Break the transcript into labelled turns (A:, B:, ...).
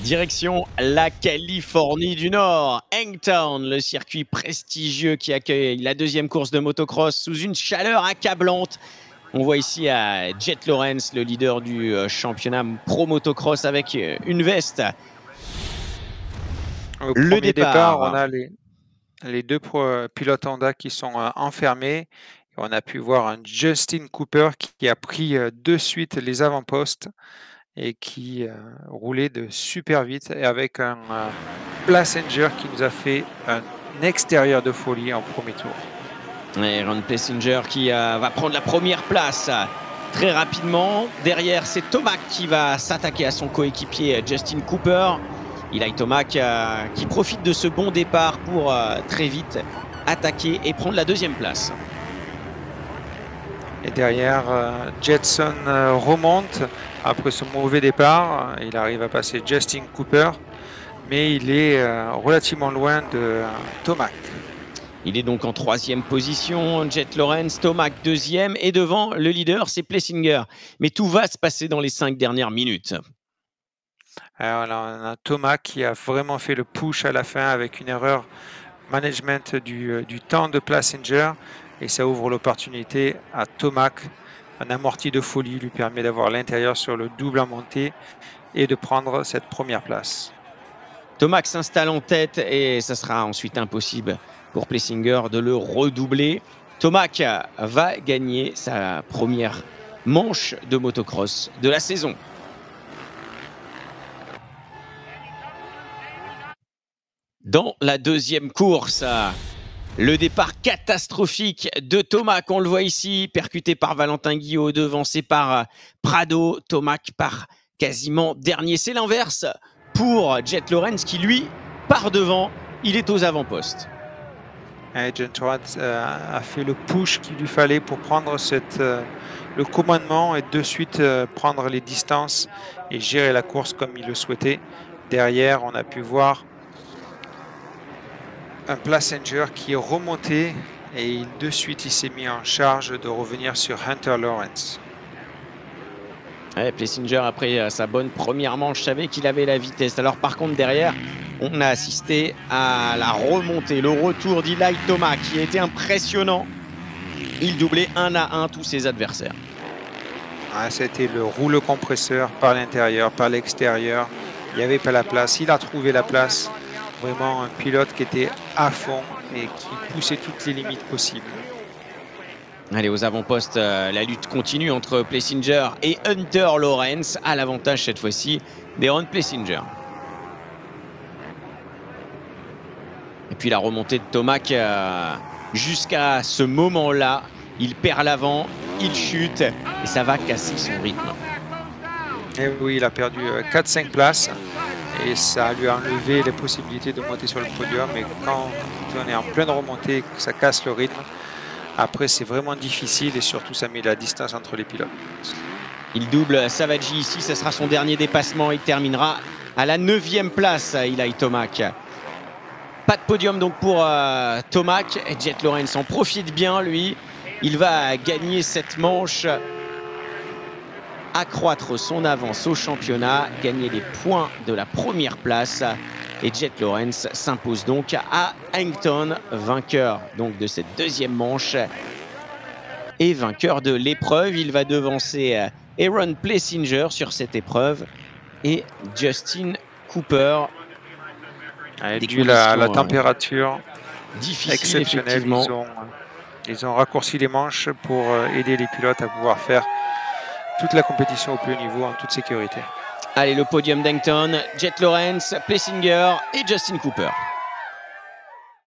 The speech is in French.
A: Direction la Californie du Nord, Hangtown, le circuit prestigieux qui accueille la deuxième course de motocross sous une chaleur accablante. On voit ici Jet Lawrence, le leader du championnat pro motocross avec une veste.
B: Au
A: Le
B: premier départ, on
A: départ.
B: a les deux pilotes Honda qui sont enfermés. On a pu voir un Justin Cooper qui a pris de suite les avant-postes et qui roulait de super vite et avec un Plessinger qui nous a fait un extérieur de folie en premier tour.
A: Et Ron Plessinger qui va prendre la première place très rapidement. Derrière, c'est Tomac qui va s'attaquer à son coéquipier Justin Cooper. Eli Tomac qui profite de ce bon départ pour très vite attaquer et prendre la deuxième place.
B: Et derrière, Jetson remonte après ce mauvais départ. Il arrive à passer Justin Cooper, mais il est relativement loin de Tomac.
A: Il est donc en troisième position, Jet Lawrence, Tomac deuxième, et devant le leader, c'est Plessinger. Mais tout va se passer dans les 5 dernières minutes.
B: Alors là, on a Tomac qui a vraiment fait le push à la fin avec une erreur management du temps de Plessinger, et ça ouvre l'opportunité à Tomac. Un amorti de folie lui permet d'avoir l'intérieur sur le double en montée et de prendre cette première place.
A: Tomac s'installe en tête et ça sera ensuite impossible pour Plessinger de le redoubler. Tomac va gagner sa première manche de motocross de la saison. Dans la deuxième course, le départ catastrophique de Tomac, on le voit ici, percuté par Valentin Guillot, devancé par Prado. Tomac part quasiment dernier. C'est l'inverse pour Jet Lawrence qui, lui, part devant. Il est aux avant-postes.
B: Jet Lawrence a fait le push qu'il lui fallait pour prendre le commandement et de suite prendre les distances et gérer la course comme il le souhaitait. Derrière, on a pu voir un Plessinger qui est remonté et de suite il s'est mis en charge de revenir sur Hunter Lawrence.
A: Ouais, Plessinger, après sa bonne première manche, savait qu'il avait la vitesse. Alors par contre, derrière, on a assisté à la remontée, le retour d'Eli Tomac qui a été impressionnant. Il doublait 1 à 1 tous ses adversaires.
B: Ah, c'était le rouleau compresseur par l'intérieur, par l'extérieur. Il n'y avait pas la place. Il a trouvé la place. Vraiment un pilote qui était à fond et qui poussait toutes les limites possibles.
A: Allez, aux avant-postes, la lutte continue entre Plessinger et Hunter Lawrence. À l'avantage cette fois-ci d'Aaron Plessinger. Et puis la remontée de Tomac jusqu'à ce moment-là. Il perd l'avant, il chute et ça va casser son rythme.
B: Et oui, il a perdu 4-5 places et ça lui a enlevé les possibilités de monter sur le podium. Mais quand on est en pleine remontée, ça casse le rythme. Après, c'est vraiment difficile et surtout, ça met la distance entre les pilotes.
A: Il double Savaggi ici, ce sera son dernier dépassement. Il terminera à la 9e place, Eli Tomac. Pas de podium donc pour Tomac. Jet Lawrence en profite bien, lui. Il va gagner cette manche, accroître son avance au championnat, gagner des points de la première place. Et Jet Lawrence s'impose donc à Hangtown, vainqueur donc de cette deuxième manche et vainqueur de l'épreuve. Il va devancer Aaron Plessinger sur cette épreuve et Justin Cooper.
B: Dû à la température exceptionnelle, ils ont raccourci les manches pour aider les pilotes à pouvoir faire toute la compétition au plus haut niveau en toute sécurité.
A: Allez, le podium d'Hangtown, Jet Lawrence, Plessinger et Justin Cooper.